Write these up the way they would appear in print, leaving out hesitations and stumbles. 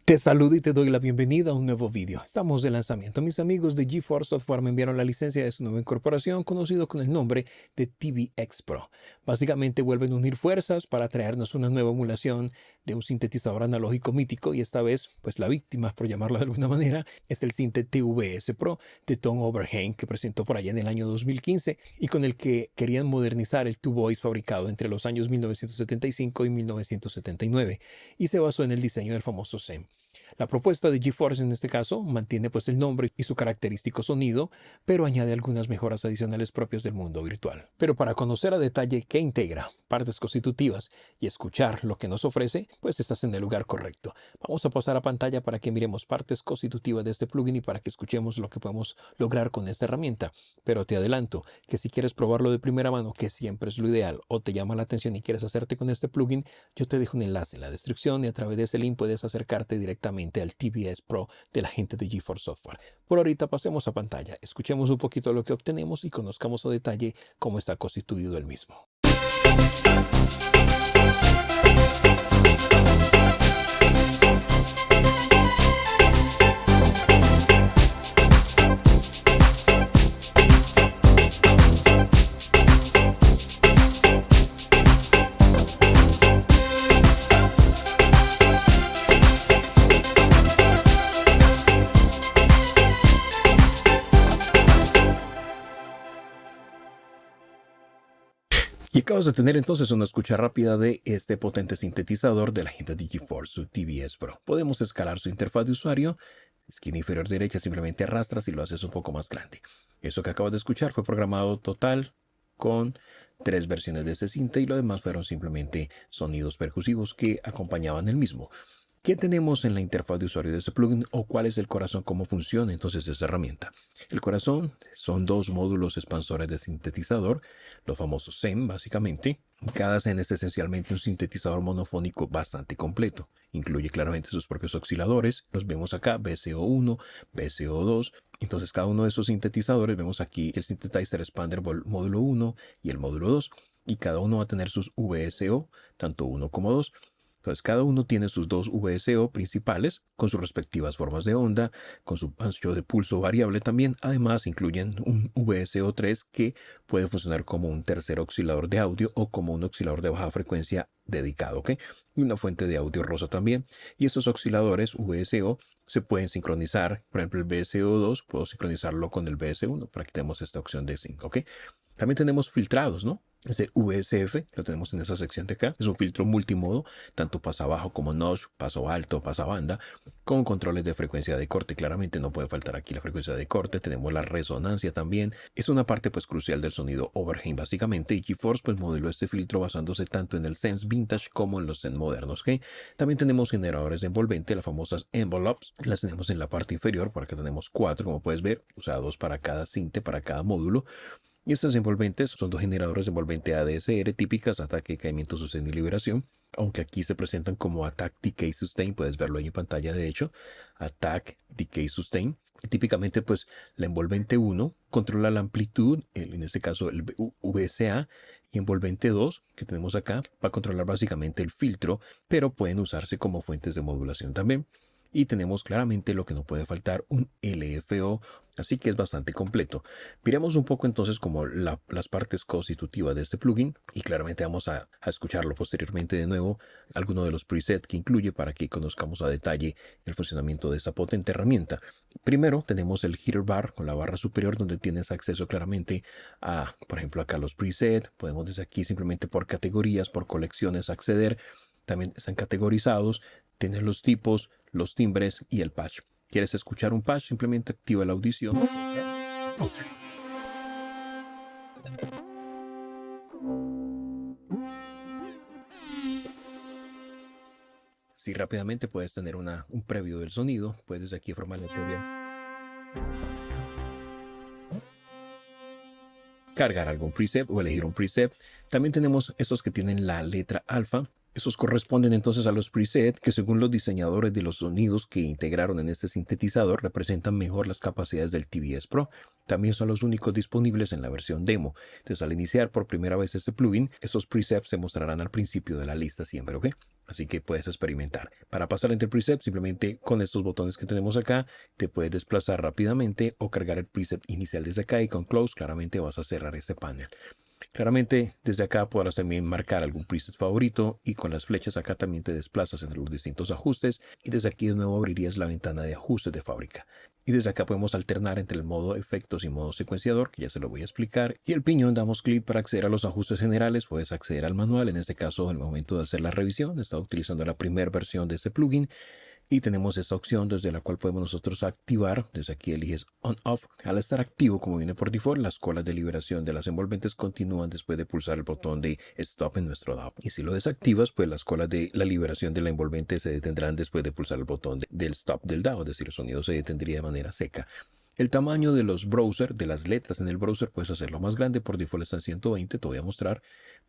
Te saludo y te doy la bienvenida a un nuevo vídeo. Estamos de lanzamiento. Mis amigos de GeForce Software me enviaron la licencia de su nueva incorporación conocido con el nombre de TVX Pro. Básicamente vuelven a unir fuerzas para traernos una nueva emulación de un sintetizador analógico mítico y esta vez, pues la víctima, por llamarlo de alguna manera, es el Sinte TVS Pro de Tom Overheim que presentó por allá en el año 2015 y con el que querían modernizar el Two Voice fabricado entre los años 1975 y 1979 y se basó en el diseño del famoso SEM. La propuesta de GeForce en este caso mantiene pues el nombre y su característico sonido, pero añade algunas mejoras adicionales propias del mundo virtual. Pero para conocer a detalle qué integra, partes constitutivas y escuchar lo que nos ofrece, pues estás en el lugar correcto. Vamos a pasar a pantalla para que miremos partes constitutivas de este plugin y para que escuchemos lo que podemos lograr con esta herramienta. Pero te adelanto que si quieres probarlo de primera mano, que siempre es lo ideal, o te llama la atención y quieres hacerte con este plugin, yo te dejo un enlace en la descripción y a través de ese link puedes acercarte directamente al TVS Pro de la gente de GeForce Software. Por ahorita pasemos a pantalla, escuchemos un poquito lo que obtenemos y conozcamos a detalle cómo está constituido el mismo. Y acabas de tener entonces una escucha rápida de este potente sintetizador de la gente de GeForce, su TVS Pro. Podemos escalar su interfaz de usuario. Esquina inferior derecha simplemente arrastras y lo haces un poco más grande. Eso que acabas de escuchar fue programado total con 3 versiones de ese sinte y lo demás fueron simplemente sonidos percusivos que acompañaban el mismo. ¿Qué tenemos en la interfaz de usuario de este plugin o cuál es el corazón, cómo funciona entonces esa herramienta? El corazón son 2 módulos expansores de sintetizador, los famosos SEM básicamente. Cada SEM es esencialmente un sintetizador monofónico bastante completo. Incluye claramente sus propios osciladores, los vemos acá, BCO1, BCO2. Entonces cada uno de esos sintetizadores, vemos aquí el Synthesizer Expander módulo 1 y el módulo 2. Y cada uno va a tener sus VSO, tanto 1 como 2. Entonces, cada uno tiene sus 2 VSO principales con sus respectivas formas de onda, con su ancho de pulso variable también. Además, incluyen un VSO3 que puede funcionar como un tercer oscilador de audio o como un oscilador de baja frecuencia dedicado, ¿ok? Y una fuente de audio rosa también. Y estos osciladores VSO se pueden sincronizar. Por ejemplo, el VSO2 puedo sincronizarlo con el VS1 para que tenemos esta opción de sync, ¿ok? También tenemos filtrados, ¿no? Ese VSF, lo tenemos en esa sección de acá. Es un filtro multimodo, tanto pasa bajo como notch, paso alto, pasa banda, con controles de frecuencia de corte. Claramente no puede faltar aquí la frecuencia de corte. Tenemos la resonancia también. Es una parte pues crucial del sonido Overheim básicamente. Y GeForce pues modeló este filtro basándose tanto en el Sense Vintage como en los Sense modernos, ¿ok? También tenemos generadores de envolvente, las famosas envelopes. Las tenemos en la parte inferior, por acá tenemos 4, como puedes ver, o sea, 2 para cada sinte, para cada módulo. Y estas envolventes son 2 generadores de envolvente ADSR típicas, ataque, caimiento, sostén y liberación. Aunque aquí se presentan como Attack, Decay, Sustain, puedes verlo ahí en pantalla de hecho. Attack, Decay, Sustain. Y típicamente pues la envolvente 1 controla la amplitud, en este caso el VSA, y envolvente 2 que tenemos acá va a controlar básicamente el filtro, pero pueden usarse como fuentes de modulación también. Y tenemos claramente lo que no puede faltar, un LFO, así que es bastante completo. Miremos un poco entonces como las partes constitutivas de este plugin y claramente vamos a escucharlo posteriormente de nuevo, algunos de los presets que incluye para que conozcamos a detalle el funcionamiento de esta potente herramienta. Primero tenemos el header bar con la barra superior donde tienes acceso claramente a, por ejemplo, acá los presets. Podemos desde aquí simplemente por categorías, por colecciones acceder. También están categorizados, tienes los tipos, los timbres y el patch. ¿Quieres escuchar un patch? Simplemente activa la audición. Si rápidamente puedes tener un preview del sonido, puedes aquí formar la teoría. Cargar algún preset o elegir un preset. También tenemos estos que tienen la letra alfa. Esos corresponden entonces a los presets que según los diseñadores de los sonidos que integraron en este sintetizador representan mejor las capacidades del TVS Pro. También son los únicos disponibles en la versión demo. Entonces al iniciar por primera vez este plugin, esos presets se mostrarán al principio de la lista siempre, ¿ok? Así que puedes experimentar. Para pasar entre presets, simplemente con estos botones que tenemos acá, te puedes desplazar rápidamente o cargar el preset inicial desde acá y con Close claramente vas a cerrar este panel. Claramente desde acá podrás también marcar algún preset favorito y con las flechas acá también te desplazas entre los distintos ajustes y desde aquí de nuevo abrirías la ventana de ajustes de fábrica. Y desde acá podemos alternar entre el modo efectos y modo secuenciador, que ya se lo voy a explicar. Y el piñón damos clic para acceder a los ajustes generales, puedes acceder al manual, en este caso en el momento de hacer la revisión, estaba utilizando la primera versión de este plugin. Y tenemos esta opción desde la cual podemos nosotros activar. Desde aquí eliges On-Off. Al estar activo, como viene por default, las colas de liberación de las envolventes continúan después de pulsar el botón de Stop en nuestro DAW. Y si lo desactivas, pues las colas de la liberación de la envolvente se detendrán después de pulsar el botón del Stop del DAW, es decir, el sonido se detendría de manera seca. El tamaño de los browsers, de las letras en el browser, puedes hacerlo más grande. Por default está en 120, te voy a mostrar.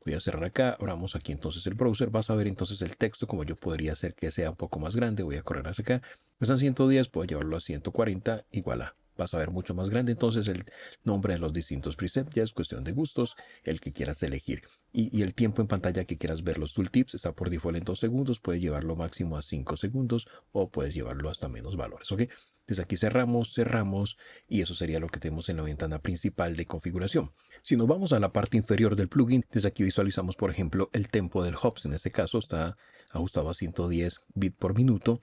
Voy a cerrar acá, abramos aquí entonces el browser. Vas a ver entonces el texto como yo podría hacer que sea un poco más grande. Voy a correr hacia acá. Están 110, puedo llevarlo a 140, igual vas a ver mucho más grande. Entonces el nombre de los distintos presets ya es cuestión de gustos, el que quieras elegir. Y el tiempo en pantalla que quieras ver los tooltips está por default en 2 segundos. Puedes llevarlo máximo a 5 segundos o puedes llevarlo hasta menos valores, ¿ok? Desde aquí cerramos y eso sería lo que tenemos en la ventana principal de configuración. Si nos vamos a la parte inferior del plugin, desde aquí visualizamos por ejemplo el tempo del hops. En este caso está ajustado a 110 bits por minuto.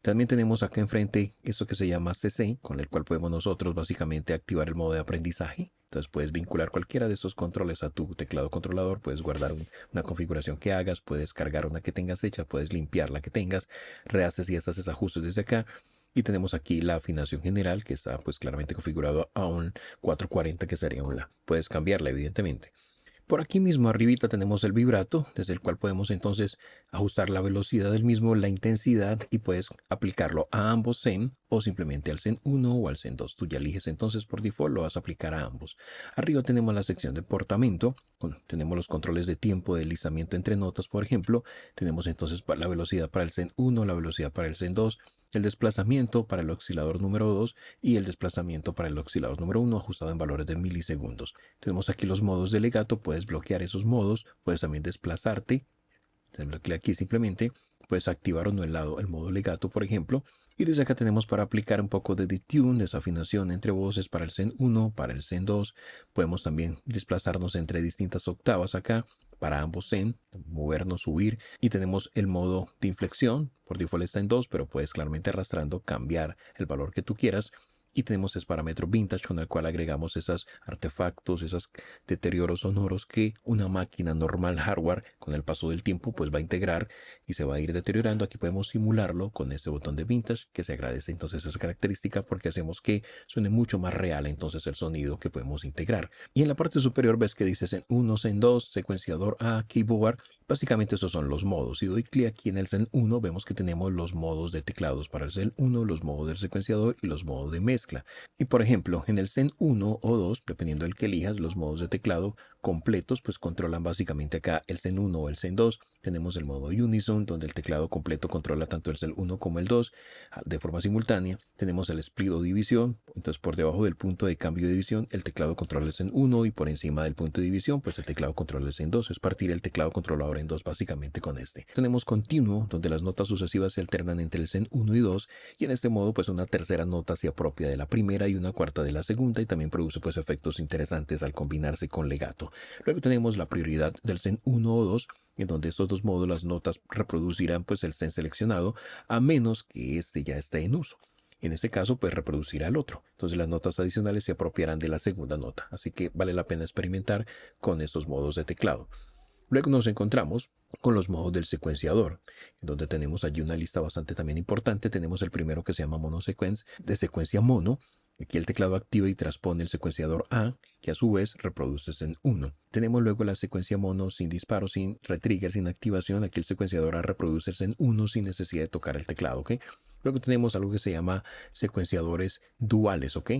También tenemos acá enfrente esto que se llama CC, con el cual podemos nosotros básicamente activar el modo de aprendizaje. Entonces puedes vincular cualquiera de estos controles a tu teclado controlador, puedes guardar una configuración que hagas, puedes cargar una que tengas hecha, puedes limpiar la que tengas, rehaces y haces ajustes desde acá. Y tenemos aquí la afinación general que está pues claramente configurado a un 440 que sería un La. Puedes cambiarla evidentemente. Por aquí mismo arribita tenemos el vibrato, desde el cual podemos entonces ajustar la velocidad del mismo, la intensidad y puedes aplicarlo a ambos Zen o simplemente al Zen 1 o al Zen 2. Tú ya eliges entonces por default, lo vas a aplicar a ambos. Arriba tenemos la sección de portamento, tenemos los controles de tiempo de deslizamiento entre notas, por ejemplo. Tenemos entonces la velocidad para el Zen 1, la velocidad para el Zen 2, el desplazamiento para el oscilador número 2 y el desplazamiento para el oscilador número 1 ajustado en valores de milisegundos. Tenemos aquí los modos de legato, puedes bloquear esos modos, puedes también desplazarte. Aquí simplemente puedes activar o no el modo legato, por ejemplo. Y desde acá tenemos para aplicar un poco de detune, desafinación entre voces para el Zen 1, para el Zen 2. Podemos también desplazarnos entre distintas octavas acá para ambos Zen, movernos, subir. Y tenemos el modo de inflexión, por default está en 2, pero puedes claramente arrastrando cambiar el valor que tú quieras. Y tenemos ese parámetro vintage con el cual agregamos esos artefactos, esos deterioros sonoros que una máquina normal hardware con el paso del tiempo pues va a integrar y se va a ir deteriorando. Aquí podemos simularlo con este botón de vintage que se agradece entonces esa característica porque hacemos que suene mucho más real entonces el sonido que podemos integrar. Y en la parte superior ves que dice Zen 1, Zen 2, secuenciador A, keyboard. Básicamente estos son los modos. Si doy clic aquí en el Zen 1 vemos que tenemos los modos de teclados para el Zen 1, los modos del secuenciador y los modos de mezcla. Y por ejemplo, en el Zen 1 o 2, dependiendo del que elijas, los modos de teclado completos pues controlan básicamente acá el Zen 1 o el Zen 2. Tenemos el modo Unison, donde el teclado completo controla tanto el Zen 1 como el 2 de forma simultánea. Tenemos el split o división, entonces por debajo del punto de cambio de división el teclado controla el Zen 1 y por encima del punto de división pues el teclado controla el Zen 2. Es partir el teclado controlador en dos básicamente con este. Tenemos continuo, donde las notas sucesivas se alternan entre el Zen 1 y 2 y en este modo pues una tercera nota se apropia de la primera y una cuarta de la segunda y también produce pues efectos interesantes al combinarse con legato. Luego tenemos la prioridad del Zen 1 o 2, en donde estos dos modos las notas reproducirán pues el Zen seleccionado a menos que este ya esté en uso. En este caso pues reproducirá el otro. Entonces las notas adicionales se apropiarán de la segunda nota. Así que vale la pena experimentar con estos modos de teclado. Luego nos encontramos con los modos del secuenciador, en donde tenemos allí una lista bastante también importante. Tenemos el primero que se llama Mono Sequence, de secuencia mono. Aquí el teclado activa y transpone el secuenciador A, que a su vez reproduce Zen 1. Tenemos luego la secuencia mono sin disparo, sin retrigger, sin activación. Aquí el secuenciador A reproduce Zen 1 sin necesidad de tocar el teclado, ¿ok? Luego tenemos algo que se llama secuenciadores duales, ¿ok?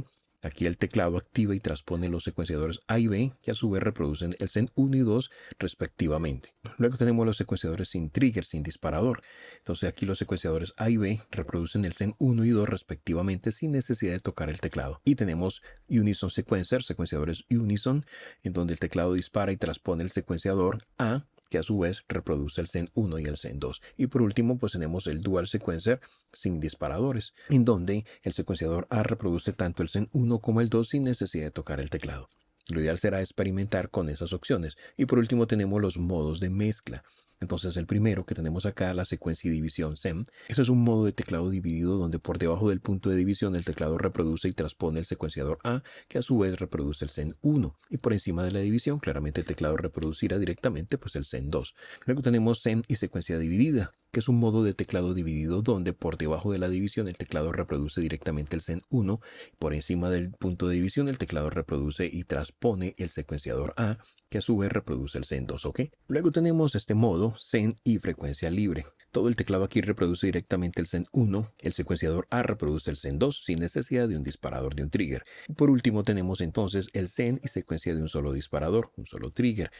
Aquí el teclado activa y transpone los secuenciadores A y B, que a su vez reproducen el Zen 1 y 2 respectivamente. Luego tenemos los secuenciadores sin trigger, sin disparador. Entonces aquí los secuenciadores A y B reproducen el Zen 1 y 2 respectivamente sin necesidad de tocar el teclado. Y tenemos Unison Sequencer, secuenciadores Unison, en donde el teclado dispara y transpone el secuenciador A que a su vez reproduce el Zen 1 y el Zen 2. Y por último, pues tenemos el Dual Sequencer sin disparadores, en donde el secuenciador A reproduce tanto el Zen 1 como el 2 sin necesidad de tocar el teclado. Lo ideal será experimentar con esas opciones. Y por último tenemos los modos de mezcla. Entonces el primero que tenemos acá, la secuencia y división SEM. Ese es un modo de teclado dividido donde por debajo del punto de división el teclado reproduce y transpone el secuenciador A, que a su vez reproduce el Zen 1. Y por encima de la división, claramente el teclado reproducirá directamente pues el Zen 2. Luego tenemos SEM y secuencia dividida, que es un modo de teclado dividido donde por debajo de la división el teclado reproduce directamente el Zen 1. Por encima del punto de división el teclado reproduce y transpone el secuenciador A, que a su vez reproduce el Zen 2, ¿ok? Luego tenemos este modo Zen y frecuencia libre. Todo el teclado aquí reproduce directamente el Zen 1, el secuenciador A reproduce el Zen 2 sin necesidad de un disparador de un trigger. Y por último tenemos entonces el Zen y secuencia de un solo disparador, un solo trigger.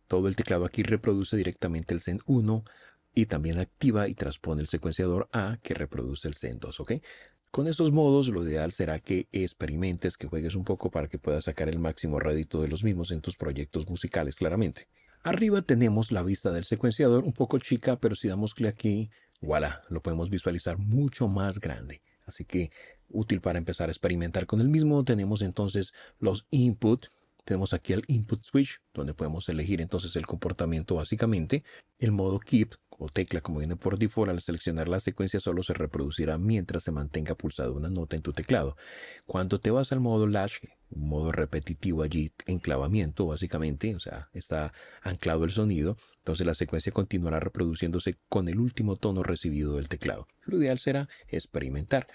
Todo el teclado aquí reproduce directamente el Zen 1 y también activa y transpone el secuenciador A que reproduce el Zen 2, ¿ok? Con estos modos, lo ideal será que experimentes, que juegues un poco para que puedas sacar el máximo rédito de los mismos en tus proyectos musicales, claramente. Arriba tenemos la vista del secuenciador, un poco chica, pero si damos clic aquí, voilà, lo podemos visualizar mucho más grande. Así que útil para empezar a experimentar con el mismo. Tenemos entonces los input. Tenemos aquí el input switch, donde podemos elegir entonces el comportamiento básicamente. El modo keep o tecla, como viene por default, al seleccionar la secuencia solo se reproducirá mientras se mantenga pulsada una nota en tu teclado. Cuando te vas al modo latch, un modo repetitivo allí, enclavamiento básicamente, o sea, está anclado el sonido, entonces la secuencia continuará reproduciéndose con el último tono recibido del teclado. Lo ideal será experimentar.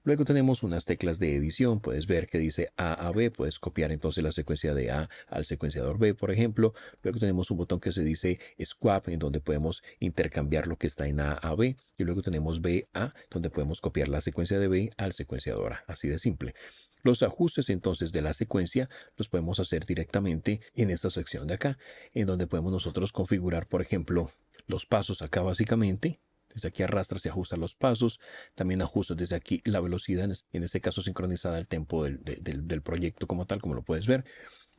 Luego tenemos unas teclas de edición, puedes ver que dice A a B, puedes copiar entonces la secuencia de A al secuenciador B, por ejemplo. Luego tenemos un botón que se dice Swap, en donde podemos intercambiar lo que está en A a B. Y luego tenemos B a, donde podemos copiar la secuencia de B al secuenciador A, así de simple. Los ajustes entonces de la secuencia los podemos hacer directamente en esta sección de acá, en donde podemos nosotros configurar, por ejemplo, los pasos acá básicamente. Desde aquí arrastras y ajustas los pasos. También ajustas desde aquí la velocidad, en este caso sincronizada al tempo del proyecto como tal, como lo puedes ver.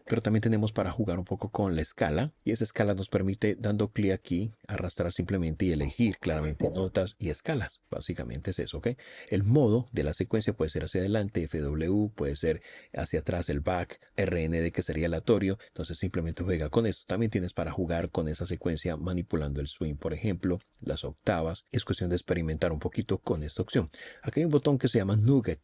Pero también tenemos para jugar un poco con la escala. Y esa escala nos permite, dando clic aquí, arrastrar simplemente y elegir claramente notas y escalas. Básicamente es eso, ¿ok? El modo de la secuencia puede ser hacia adelante, FW, puede ser hacia atrás el back, RND, que sería aleatorio. Entonces simplemente juega con esto. También tienes para jugar con esa secuencia manipulando el swing, por ejemplo, las octavas. Es cuestión de experimentar un poquito con esta opción. Aquí hay un botón que se llama Nugget.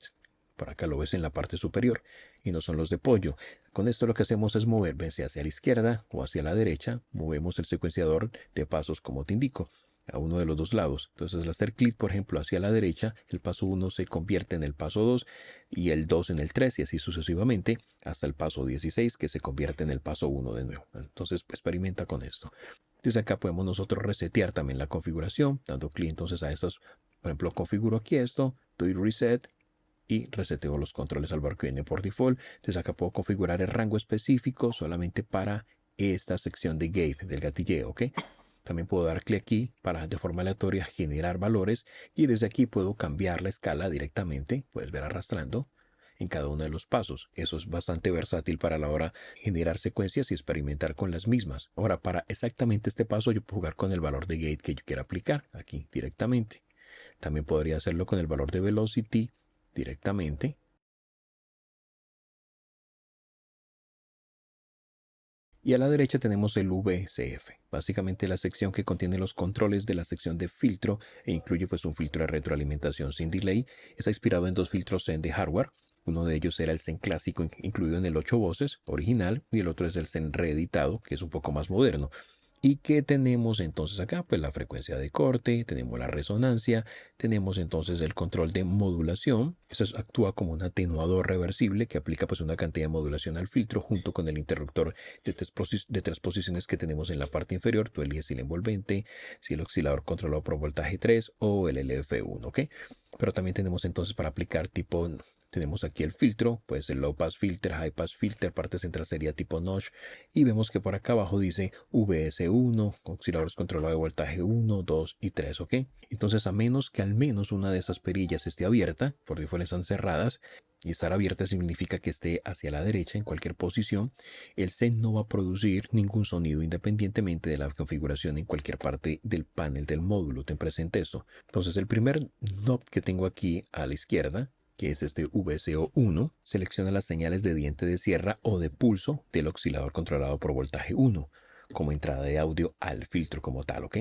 Por acá lo ves en la parte superior y no son los de pollo. Con esto lo que hacemos es mover, hacia la izquierda o hacia la derecha. Movemos el secuenciador de pasos como te indico, a uno de los dos lados. Entonces al hacer clic, por ejemplo, hacia la derecha, el paso 1 se convierte en el paso 2 y el 2 en el 3 y así sucesivamente hasta el paso 16 que se convierte en el paso 1 de nuevo. Entonces experimenta con esto. Desde acá podemos nosotros resetear también la configuración, dando clic entonces a estos. Por ejemplo, configuro aquí esto, doy reset y reseteo los controles al valor que viene por default. Entonces acá puedo configurar el rango específico solamente para esta sección de gate, del gatilleo, ¿ok? También puedo dar clic aquí para de forma aleatoria generar valores y desde aquí puedo cambiar la escala directamente, puedes ver arrastrando en cada uno de los pasos. Eso es bastante versátil para la hora de generar secuencias y experimentar con las mismas. Ahora, para exactamente este paso yo puedo jugar con el valor de gate que yo quiera aplicar aquí directamente. También podría hacerlo con el valor de velocity directamente. Y a la derecha tenemos el VCF, básicamente la sección que contiene los controles de la sección de filtro e incluye pues un filtro de retroalimentación sin delay. Está inspirado en dos filtros Zen de hardware. Uno de ellos era el Zen clásico incluido en el 8 voces original y el otro es el Zen reeditado, que es un poco más moderno. ¿Y qué tenemos entonces acá? Pues la frecuencia de corte, tenemos la resonancia, tenemos entonces el control de modulación. Eso actúa como un atenuador reversible que aplica pues una cantidad de modulación al filtro junto con el interruptor de tres posiciones que tenemos en la parte inferior. Tú eliges si el envolvente, si el oscilador controlado por voltaje 3 o el LF1, ¿ok? Pero también tenemos entonces para aplicar tipo. Tenemos aquí el filtro, pues el low pass filter, high pass filter, parte central sería tipo notch. Y vemos que por acá abajo dice VS1, osciladores controlados de voltaje 1, 2 y 3, ¿ok? Entonces a menos que al menos una de esas perillas esté abierta, por default están cerradas, y estar abierta significa que esté hacia la derecha en cualquier posición, el Zen no va a producir ningún sonido independientemente de la configuración en cualquier parte del panel del módulo. Ten presente eso. Entonces el primer knob que tengo aquí a la izquierda, que es este VCO1, selecciona las señales de diente de sierra o de pulso del oscilador controlado por voltaje 1 como entrada de audio al filtro como tal, ¿ok?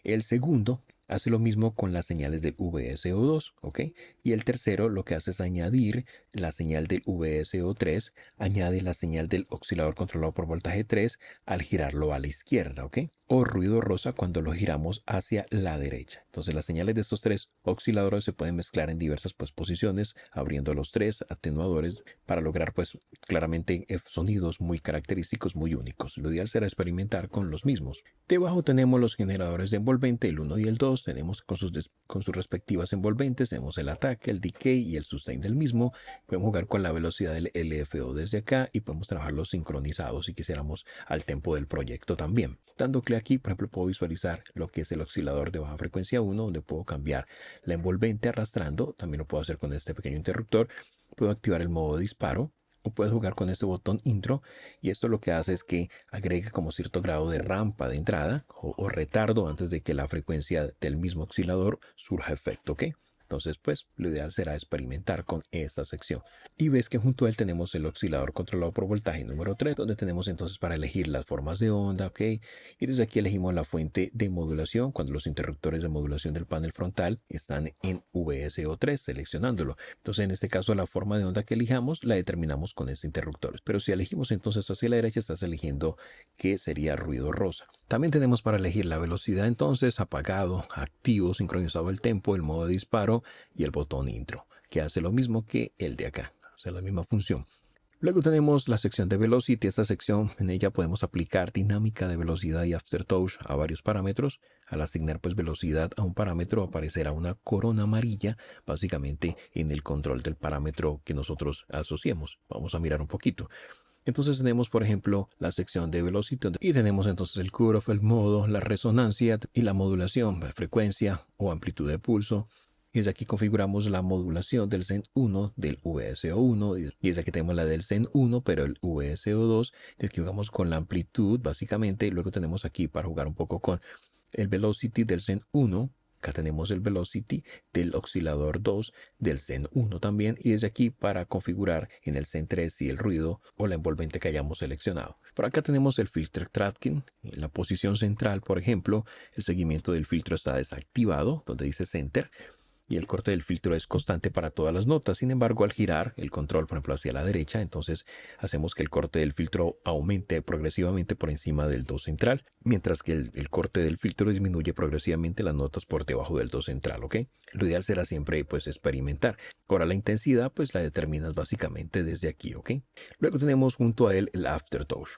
El segundo hace lo mismo con las señales del VSO2, ¿ok? Y el tercero lo que hace es añadir la señal del VSO3, añade la señal del oscilador controlado por voltaje 3 al girarlo a la izquierda, ¿ok? O ruido rosa cuando lo giramos hacia la derecha. Entonces las señales de estos tres osciladores se pueden mezclar en diversas posiciones, abriendo los tres atenuadores para lograr claramente sonidos muy característicos, muy únicos. Lo ideal será experimentar con los mismos. Debajo tenemos los generadores de envolvente, el 1 y el 2. Tenemos con sus respectivas envolventes, tenemos el ataque, el decay y el sustain del mismo. Podemos jugar con la velocidad del LFO desde acá y podemos trabajarlos sincronizados si quisiéramos al tempo del proyecto también. Dando clic aquí, por ejemplo, puedo visualizar lo que es el oscilador de baja frecuencia 1, donde puedo cambiar la envolvente arrastrando. También lo puedo hacer con este pequeño interruptor. Puedo activar el modo disparo. O puedes jugar con este botón intro y esto lo que hace es que agrega como cierto grado de rampa de entrada o retardo antes de que la frecuencia del mismo oscilador surja efecto, ¿ok? Entonces, pues, lo ideal será experimentar con esta sección. Y ves que junto a él tenemos el oscilador controlado por voltaje número 3, donde tenemos entonces para elegir las formas de onda, ¿ok? Y desde aquí elegimos la fuente de modulación cuando los interruptores de modulación del panel frontal están en VSO3, seleccionándolo. Entonces, en este caso, la forma de onda que elijamos la determinamos con este interruptor. Pero si elegimos entonces hacia la derecha, estás eligiendo que sería ruido rosa. También tenemos para elegir la velocidad entonces, apagado, activo, sincronizado el tempo, el modo de disparo y el botón intro, que hace lo mismo que el de acá, hace la misma función. Luego tenemos la sección de Velocity. Esta sección, en ella podemos aplicar dinámica de velocidad y aftertouch a varios parámetros. Al asignar velocidad a un parámetro aparecerá una corona amarilla básicamente en el control del parámetro que nosotros asociemos. Vamos a mirar un poquito. Entonces tenemos, por ejemplo, la sección de Velocity y tenemos entonces el cutoff, el modo, la resonancia y la modulación, la frecuencia o amplitud de pulso. Y desde aquí configuramos la modulación del Zen 1 del VSO1 y desde aquí tenemos la del Zen 1 pero el VSO2. Desde aquí jugamos con la amplitud básicamente y luego tenemos aquí para jugar un poco con el Velocity del Zen 1. Acá tenemos el Velocity del oscilador 2 del Zen 1 también y desde aquí para configurar en el Zen 3 si el ruido o la envolvente que hayamos seleccionado. Por acá tenemos el filter tracking. En la posición central, por ejemplo, el seguimiento del filtro está desactivado donde dice Center. Y el corte del filtro es constante para todas las notas. Sin embargo, al girar el control, por ejemplo, hacia la derecha, entonces hacemos que el corte del filtro aumente progresivamente por encima del do central, mientras que el corte del filtro disminuye progresivamente las notas por debajo del do central, ¿ok? Lo ideal será siempre, experimentar. Ahora, la intensidad, la determinas básicamente desde aquí, ¿ok? Luego tenemos junto a él el aftertouch.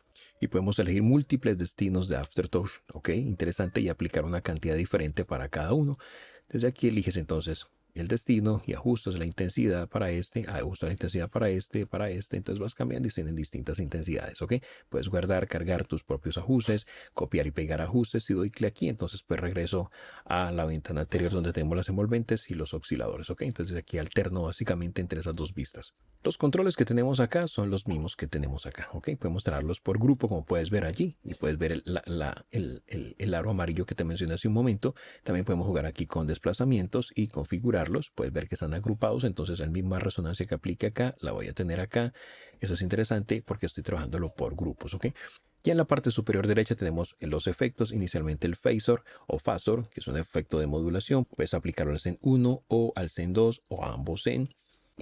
Y podemos elegir múltiples destinos de aftertouch, ¿ok? Interesante y aplicar una cantidad diferente para cada uno. Desde aquí eliges entonces el destino y ajustas la intensidad para ajustas la intensidad para entonces vas cambiando y tienen distintas intensidades, ¿ok? Puedes guardar, cargar tus propios ajustes, copiar y pegar ajustes. Si doy clic aquí, entonces regreso a la ventana anterior donde tenemos las envolventes y los osciladores, ¿ok? Entonces aquí alterno básicamente entre esas dos vistas. Los controles que tenemos acá son los mismos que tenemos acá, ¿ok? Podemos traerlos por grupo, como puedes ver allí, y puedes ver el aro amarillo que te mencioné hace un momento. También podemos jugar aquí con desplazamientos y configurarlos. Puedes ver que están agrupados, entonces la misma resonancia que aplique acá, la voy a tener acá. Eso es interesante porque estoy trabajándolo por grupos, ¿ok? Y en la parte superior derecha tenemos los efectos, inicialmente el phasor o phasor, que es un efecto de modulación. Puedes aplicarlo al Zen 1 o al Zen 2 o a ambos Zen.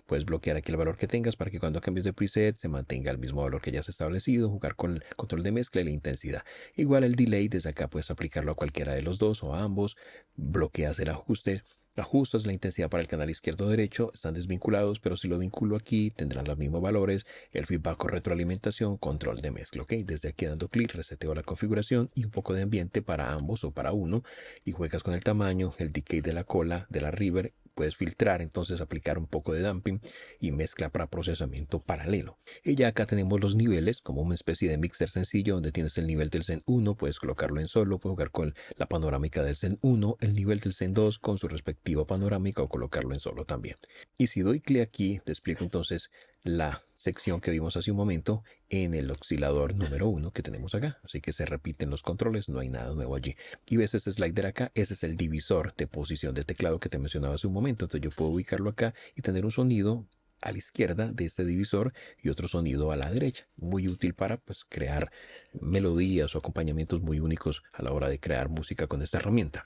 Puedes bloquear aquí el valor que tengas para que cuando cambies de preset se mantenga el mismo valor que ya has establecido, jugar con el control de mezcla y la intensidad. Igual el delay, desde acá puedes aplicarlo a cualquiera de los dos o a ambos, bloqueas el ajuste, ajustas la intensidad para el canal izquierdo o derecho, están desvinculados, pero si lo vinculo aquí tendrán los mismos valores, el feedback o retroalimentación, control de mezcla, ¿ok? Desde aquí dando clic reseteo la configuración y un poco de ambiente para ambos o para uno y juegas con el tamaño, el decay de la cola, de la river puedes filtrar, entonces aplicar un poco de damping y mezcla para procesamiento paralelo. Y ya acá tenemos los niveles, como una especie de mixer sencillo donde tienes el nivel del Zen 1, puedes colocarlo en solo, puedes jugar con la panorámica del Zen 1, el nivel del Zen 2 con su respectiva panorámica o colocarlo en solo también. Y si doy clic aquí, te explico entonces la sección que vimos hace un momento en el oscilador número 1 que tenemos acá. Así que se repiten los controles, no hay nada nuevo allí. Y ves ese slider acá, ese es el divisor de posición de teclado que te mencionaba hace un momento. Entonces yo puedo ubicarlo acá y tener un sonido a la izquierda de este divisor y otro sonido a la derecha. Muy útil para pues, crear melodías o acompañamientos muy únicos a la hora de crear música con esta herramienta.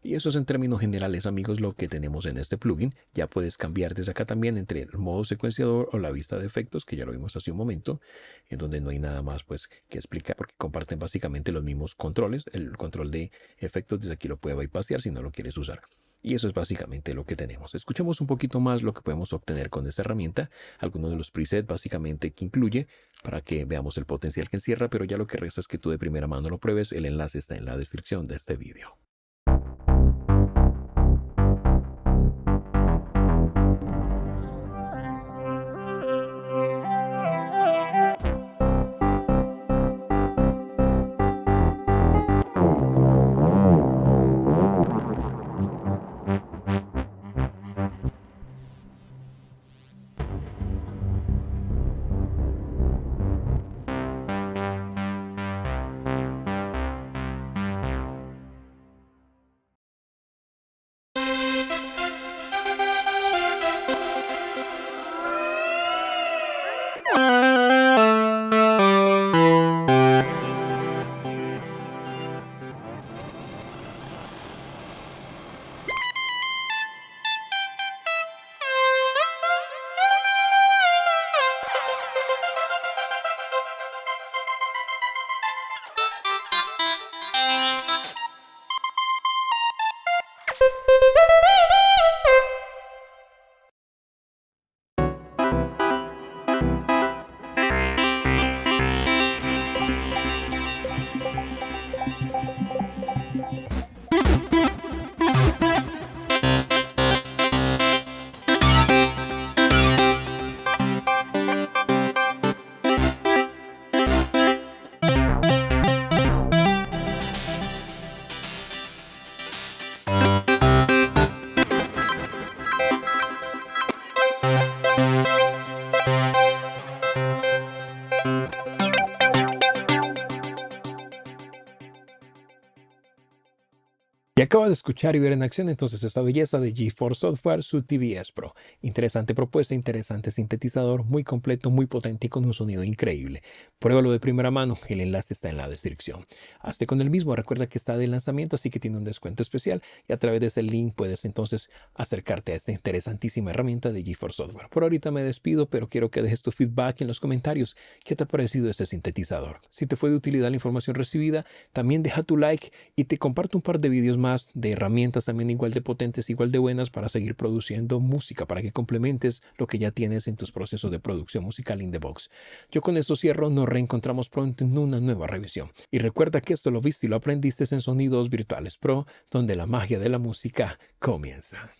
Y eso es en términos generales, amigos, lo que tenemos en este plugin. Ya puedes cambiar desde acá también entre el modo secuenciador o la vista de efectos, que ya lo vimos hace un momento, en donde no hay nada más pues que explicar porque comparten básicamente los mismos controles. El control de efectos desde aquí lo puede bypassear si no lo quieres usar. Y eso es básicamente lo que tenemos. Escuchemos un poquito más lo que podemos obtener con esta herramienta, algunos de los presets básicamente que incluye para que veamos el potencial que encierra, pero ya lo que resta es que tú de primera mano lo pruebes. El enlace está en la descripción de este video. Y acaba de escuchar y ver en acción entonces esta belleza de GeForce Software, su TVS Pro. Interesante propuesta, interesante sintetizador, muy completo, muy potente y con un sonido increíble. Pruébalo de primera mano, el enlace está en la descripción. Hazte con el mismo, recuerda que está de lanzamiento, así que tiene un descuento especial y a través de ese link puedes entonces acercarte a esta interesantísima herramienta de GeForce Software. Por ahorita me despido, pero quiero que dejes tu feedback en los comentarios. ¿Qué te ha parecido este sintetizador? Si te fue de utilidad la información recibida, también deja tu like y te comparto un par de videos más de herramientas también igual de potentes, igual de buenas para seguir produciendo música, para que complementes lo que ya tienes en tus procesos de producción musical in the box. Yo con esto cierro, nos reencontramos pronto en una nueva revisión. Y recuerda que esto lo viste y lo aprendiste en Sonidos Virtuales Pro, donde la magia de la música comienza.